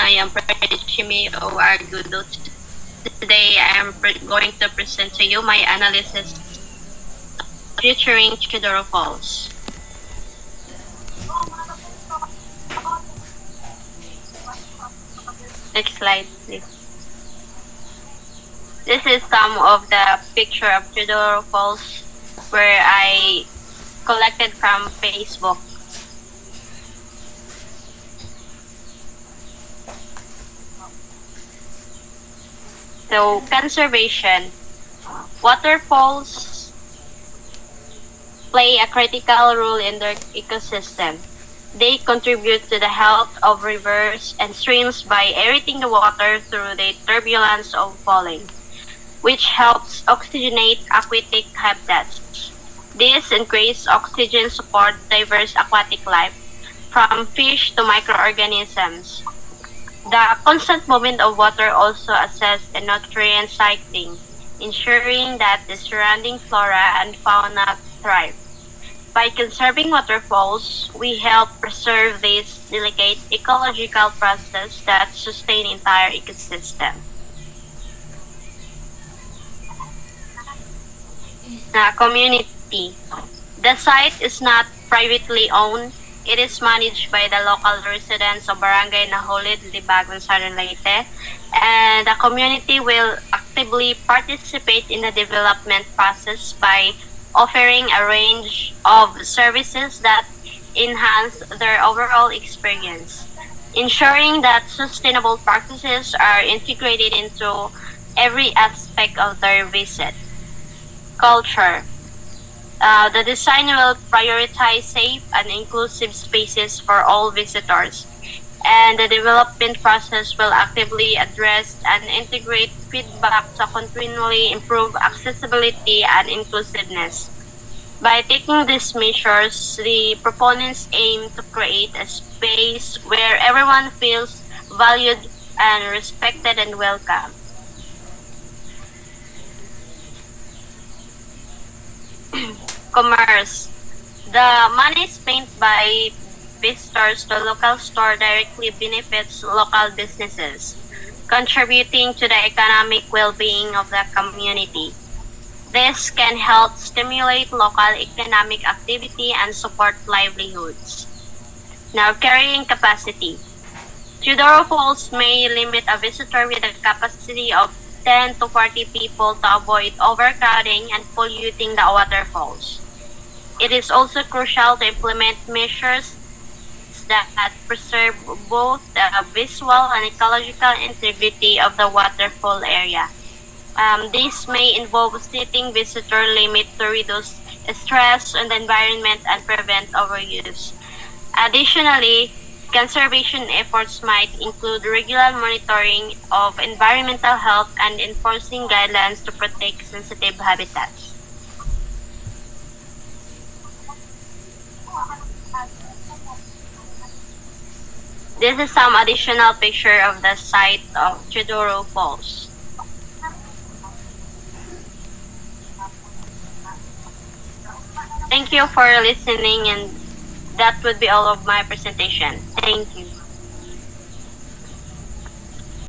I am Prachimi Argudo. Today I am going to present to you my analysis featuring Chidoro Falls. Next slide, please. This is some of the picture of Chidoro Falls where I collected from Facebook. So, conservation. Waterfalls play a critical role in their ecosystem. They contribute to the health of rivers and streams by aerating the water through the turbulence of falling, which helps oxygenate aquatic habitats. This increased oxygen support diverse aquatic life, from fish to microorganisms. The constant movement of water also assists in nutrient cycling, ensuring that the surrounding flora and fauna thrive. By conserving waterfalls, we help preserve this delicate ecological process that sustain entire ecosystem. Community. The site is not privately owned. It is managed by the local residents of Barangay Naholid, Libagon, Southern Leyte, and the community will actively participate in the development process by offering a range of services that enhance their overall experience, ensuring that sustainable practices are integrated into every aspect of their visit. Culture. The design will prioritize safe and inclusive spaces for all visitors, and the development process will actively address and integrate feedback to continually improve accessibility and inclusiveness. By taking these measures, the proponents aim to create a space where everyone feels valued and respected and welcome. Commerce. The money spent by visitors to local store directly benefits local businesses, contributing to the economic well-being of the community. This can help stimulate local economic activity and support livelihoods. Now, carrying capacity. Chidoro Falls may limit a visitor with a capacity of 10 to 40 people to avoid overcrowding and polluting the waterfalls. It is also crucial to implement measures that preserve both the visual and ecological integrity of the waterfall area. This may involve setting visitor limit to reduce stress on the environment and prevent overuse. Additionally, conservation efforts might include regular monitoring of environmental health and enforcing guidelines to protect sensitive habitats. This is some additional picture of the site of Chidoro Falls. Thank you for listening, and that would be all of my presentation. Thank you.